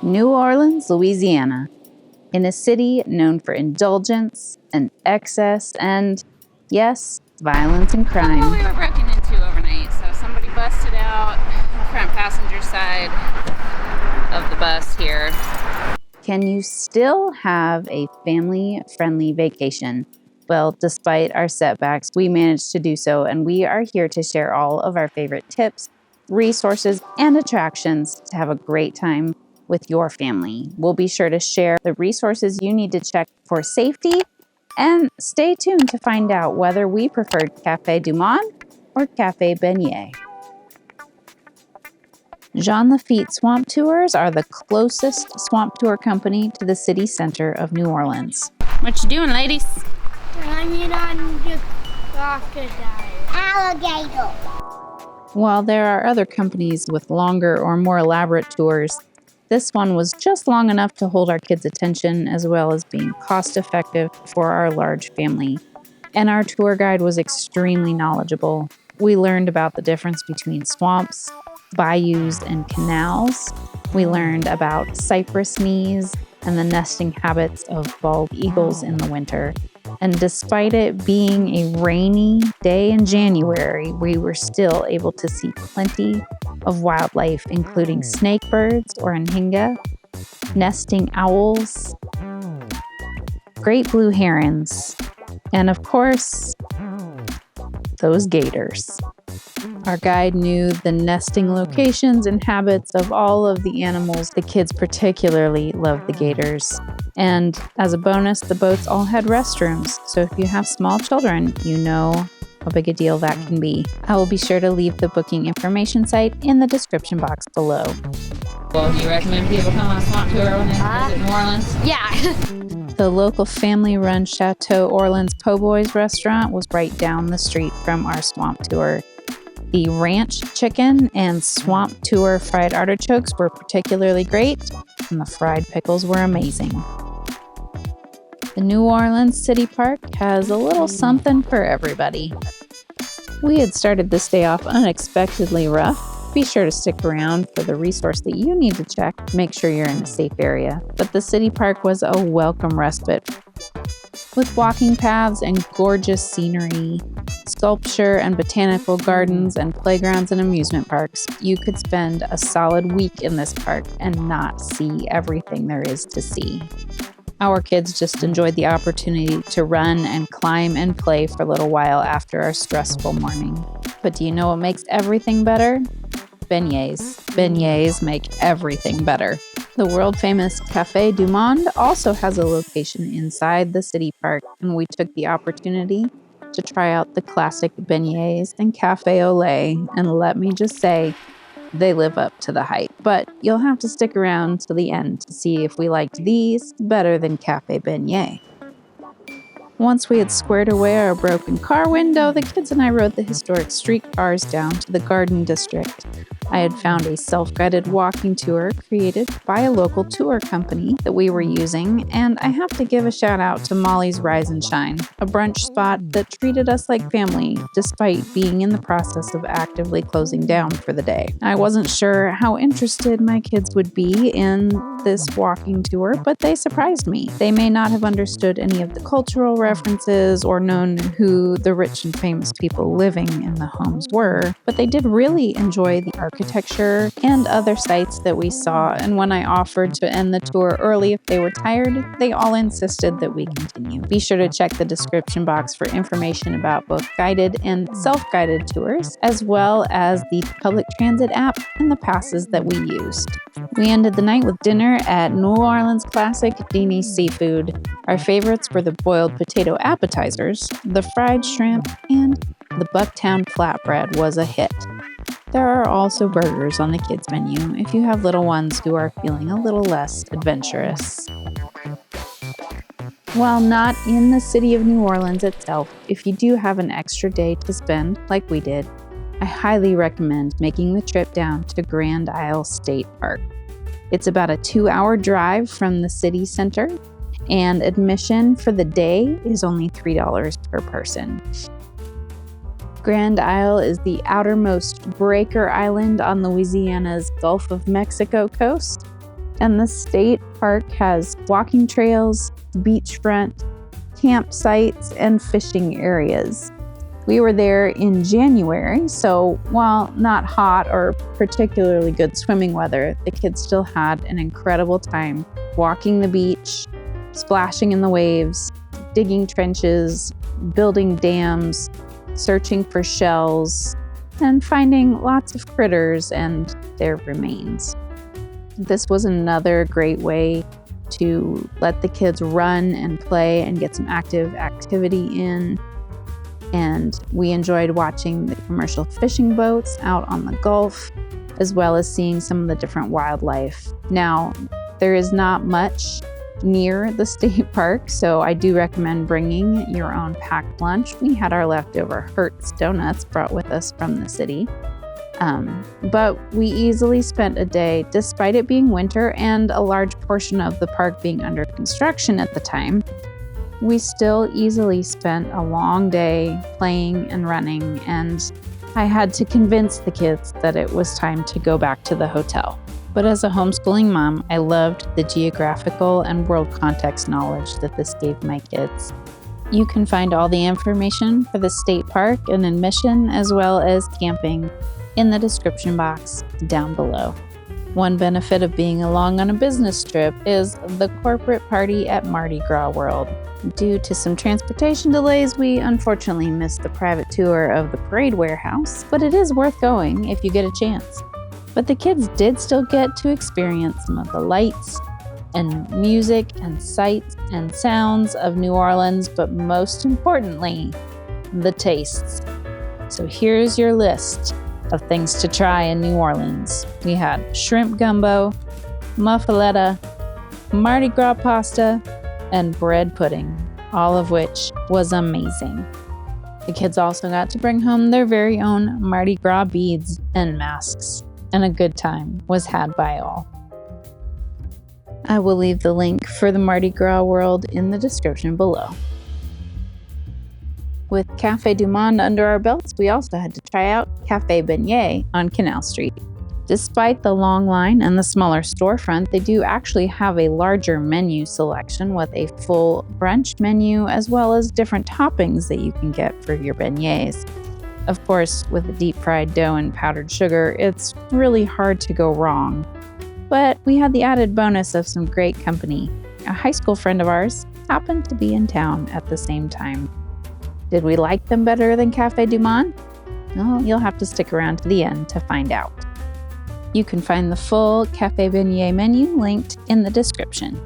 New Orleans, Louisiana, in a city known for indulgence and excess and, yes, violence and crime. Well, we were broken into overnight, so somebody busted out the front passenger side of the bus here. Can you still have a family-friendly vacation? Well, despite our setbacks, we managed to do so, and we are here to share all of our favorite tips, resources, and attractions to have a great time with your family. We'll be sure to share the resources you need to check for safety, and stay tuned to find out whether we preferred Café du Monde or Café Beignet. Jean Lafitte Swamp Tours are the closest swamp tour company to the city center of New Orleans. What you doing, ladies? Climbing on the crocodile. Alligator. While there are other companies with longer or more elaborate tours, this one was just long enough to hold our kids' attention as well as being cost-effective for our large family. And our tour guide was extremely knowledgeable. We learned about the difference between swamps, bayous, and canals. We learned about cypress knees and the nesting habits of bald eagles in the winter. And despite it being a rainy day in January, we were still able to see plenty of wildlife, including snakebirds or anhinga, nesting owls, great blue herons, and of course, those gators. Our guide knew the nesting locations and habits of all of the animals. The kids particularly loved the gators. And as a bonus, the boats all had restrooms. So if you have small children, you know how big a deal that can be. I will be sure to leave the booking information site in the description box below. Well, do you recommend people come on a swamp tour when they visit New Orleans? Yeah. The local family-run Chateau Orleans Po' Boys restaurant was right down the street from our swamp tour. The ranch chicken and swamp tour fried artichokes were particularly great, and the fried pickles were amazing. The New Orleans City Park has a little something for everybody. We had started this day off unexpectedly rough. Be sure to stick around for the resource that you need to check to make sure you're in a safe area. But the city park was a welcome respite. With walking paths and gorgeous scenery, sculpture and botanical gardens and playgrounds and amusement parks, you could spend a solid week in this park and not see everything there is to see. Our kids just enjoyed the opportunity to run and climb and play for a little while after our stressful morning. But do you know what makes everything better? Beignets. Beignets make everything better. The world-famous Café du Monde also has a location inside the city park, and we took the opportunity to try out the classic beignets and café au lait, and let me just say, they live up to the hype. But you'll have to stick around to the end to see if we liked these better than Café Beignet. Once we had squared away our broken car window, the kids and I rode the historic streetcars down to the Garden District. I had found a self-guided walking tour created by a local tour company that we were using, and I have to give a shout out to Molly's Rise and Shine, a brunch spot that treated us like family despite being in the process of actively closing down for the day. I wasn't sure how interested my kids would be in this walking tour, but they surprised me. They may not have understood any of the cultural references or known who the rich and famous people living in the homes were, but they did really enjoy the architecture and other sights that we saw, and when I offered to end the tour early if they were tired, they all insisted that we continue. Be sure to check the description box for information about both guided and self-guided tours, as well as the public transit app and the passes that we used. We ended the night with dinner at New Orleans classic Deanie seafood. Our favorites were the boiled potato appetizers, the fried shrimp, and the Bucktown flatbread was a hit. There are also burgers on the kids' menu if you have little ones who are feeling a little less adventurous. While not in the city of New Orleans itself, if you do have an extra day to spend, like we did, I highly recommend making the trip down to Grand Isle State Park. It's about a 2-hour drive from the city center, and admission for the day is only $3 per person. Grand Isle is the outermost breaker island on Louisiana's Gulf of Mexico coast. And the state park has walking trails, beachfront, campsites, and fishing areas. We were there in January, so while not hot or particularly good swimming weather, the kids still had an incredible time walking the beach, splashing in the waves, digging trenches, building dams, searching for shells, and finding lots of critters and their remains. This was another great way to let the kids run and play and get some active activity in. And we enjoyed watching the commercial fishing boats out on the Gulf, as well as seeing some of the different wildlife. Now, there is not much near the state park, so I do recommend bringing your own packed lunch. We had our leftover Hertz donuts brought with us from the city. But we easily spent a day, despite it being winter and a large portion of the park being under construction at the time. We still easily spent a long day playing and running, and I had to convince the kids that it was time to go back to the hotel. But as a homeschooling mom, I loved the geographical and world context knowledge that this gave my kids. You can find all the information for the state park and admission, as well as camping, in the description box down below. One benefit of being along on a business trip is the corporate party at Mardi Gras World. Due to some transportation delays, we unfortunately missed the private tour of the parade warehouse, but it is worth going if you get a chance. But the kids did still get to experience some of the lights and music and sights and sounds of New Orleans, but most importantly, the tastes. So here's your list of things to try in New Orleans. We had shrimp gumbo, muffaletta, Mardi Gras pasta, and bread pudding, all of which was amazing. The kids also got to bring home their very own Mardi Gras beads and masks, and a good time was had by all. I will leave the link for the Mardi Gras World in the description below. With Café du Monde under our belts, we also had to try out Café Beignet on Canal Street. Despite the long line and the smaller storefront, they do actually have a larger menu selection with a full brunch menu, as well as different toppings that you can get for your beignets. Of course, with the deep fried dough and powdered sugar, it's really hard to go wrong. But we had the added bonus of some great company. A high school friend of ours happened to be in town at the same time. Did we like them better than Café du Monde? Well, you'll have to stick around to the end to find out. You can find the full Café Beignet menu linked in the description.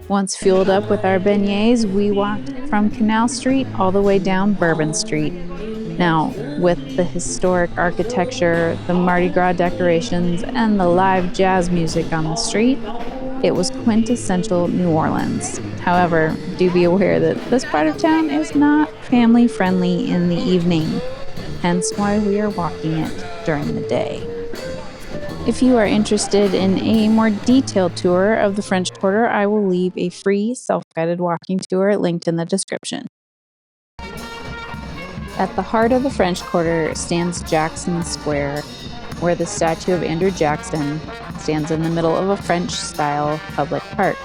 Once fueled up with our beignets, we walked from Canal Street all the way down Bourbon Street. Now, with the historic architecture, the Mardi Gras decorations, and the live jazz music on the street, it was quintessential New Orleans. However, do be aware that this part of town is not family friendly in the evening, hence why we are walking it during the day. If you are interested in a more detailed tour of the French Quarter, I will leave a free self-guided walking tour linked in the description. At the heart of the French Quarter stands Jackson Square, where the statue of Andrew Jackson stands in the middle of a French-style public park.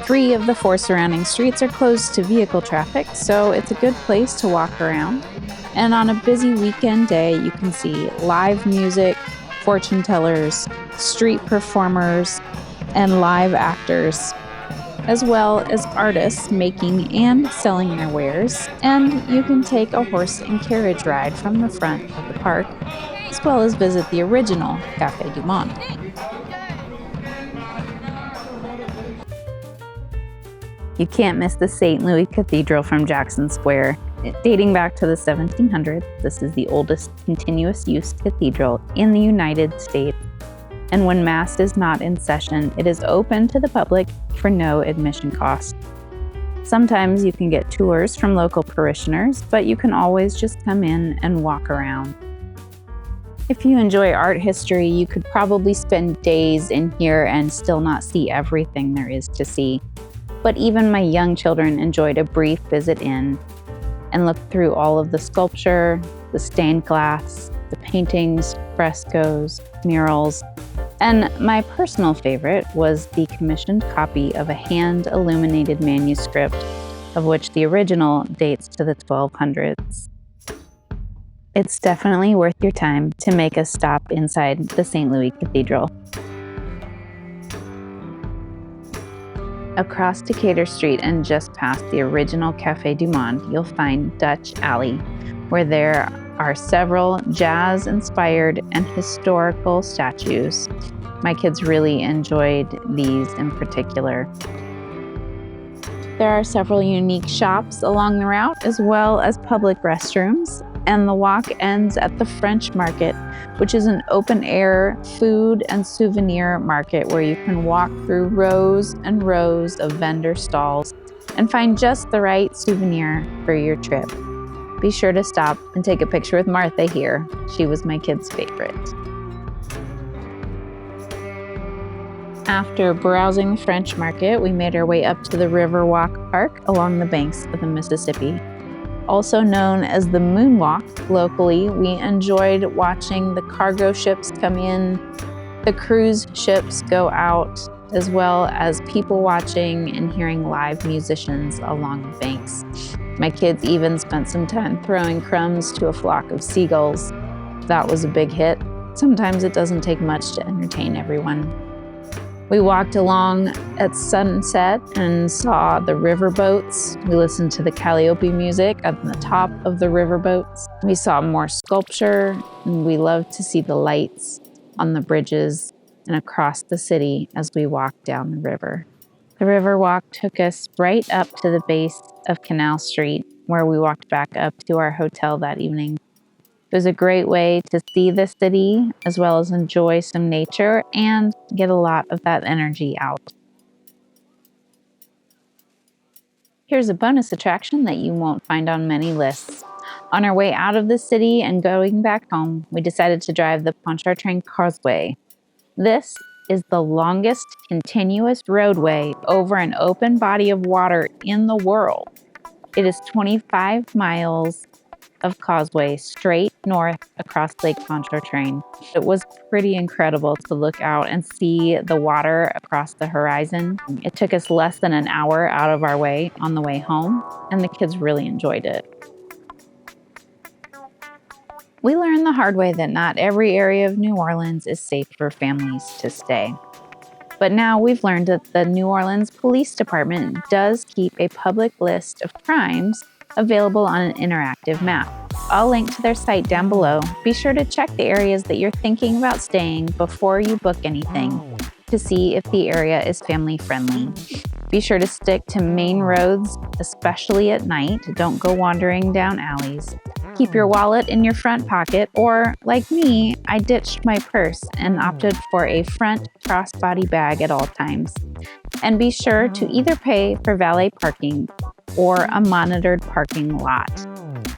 3 of the 4 surrounding streets are closed to vehicle traffic, so it's a good place to walk around. And on a busy weekend day, you can see live music, fortune tellers, street performers, and live actors, as well as artists making and selling their wares. And you can take a horse and carriage ride from the front of the park, as well as visit the original Café du Monde. You can't miss the St. Louis Cathedral from Jackson Square. Dating back to the 1700s, this is the oldest continuous use cathedral in the United States. And when Mass is not in session, it is open to the public for no admission cost. Sometimes you can get tours from local parishioners, but you can always just come in and walk around. If you enjoy art history, you could probably spend days in here and still not see everything there is to see. But even my young children enjoyed a brief visit in and looked through all of the sculpture, the stained glass, the paintings, frescoes, murals, And my personal favorite was the commissioned copy of a hand-illuminated manuscript, of which the original dates to the 1200s. It's definitely worth your time to make a stop inside the St. Louis Cathedral. Across Decatur Street and just past the original Café du Monde, you'll find Dutch Alley, where there are several jazz-inspired and historical statues. My kids really enjoyed these in particular. There are several unique shops along the route, as well as public restrooms, and the walk ends at the French Market, which is an open-air food and souvenir market where you can walk through rows and rows of vendor stalls and find just the right souvenir for your trip. Be sure to stop and take a picture with Martha here. She was my kid's favorite. After browsing the French Market, we made our way up to the Riverwalk Park along the banks of the Mississippi. Also known as the Moonwalk locally, we enjoyed watching the cargo ships come in, the cruise ships go out, as well as people watching and hearing live musicians along the banks. My kids even spent some time throwing crumbs to a flock of seagulls. That was a big hit. Sometimes it doesn't take much to entertain everyone. We walked along at sunset and saw the riverboats. We listened to the calliope music on the top of the riverboats. We saw more sculpture, and we loved to see the lights on the bridges and across the city as we walked down the river. The Riverwalk took us right up to the base of Canal Street, where we walked back up to our hotel that evening. It was a great way to see the city, as well as enjoy some nature and get a lot of that energy out. Here's a bonus attraction that you won't find on many lists. On our way out of the city and going back home, we decided to drive the Pontchartraine Causeway. This is the longest continuous roadway over an open body of water in the world. It is 25 miles of causeway straight north across Lake Pontchartraine. It was pretty incredible to look out and see the water across the horizon. It took us less than an hour out of our way on the way home, and the kids really enjoyed it. We learned the hard way that not every area of New Orleans is safe for families to stay. But now we've learned that the New Orleans Police Department does keep a public list of crimes available on an interactive map. I'll link to their site down below. Be sure to check the areas that you're thinking about staying before you book anything to see if the area is family friendly. Be sure to stick to main roads, especially at night. Don't go wandering down alleys. Keep your wallet in your front pocket, or like me, I ditched my purse and opted for a front crossbody bag at all times. And be sure to either pay for valet parking or a monitored parking lot.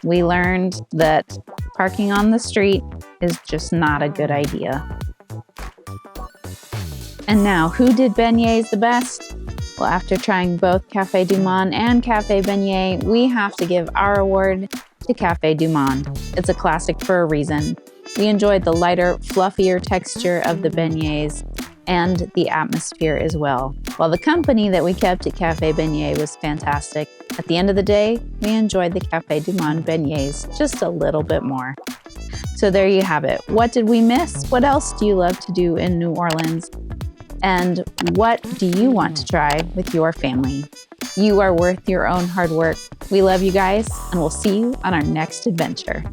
We learned that parking on the street is just not a good idea. And now, who did beignets the best? Well, after trying both Café du Monde and Café Beignet, we have to give our award to Café du Monde. It's a classic for a reason. We enjoyed the lighter, fluffier texture of the beignets and the atmosphere as well. While the company that we kept at Café Beignet was fantastic, at the end of the day, we enjoyed the Café du Monde beignets just a little bit more. So there you have it. What did we miss? What else do you love to do in New Orleans? And what do you want to try with your family? You are worth your own hard work. We love you guys, and we'll see you on our next adventure.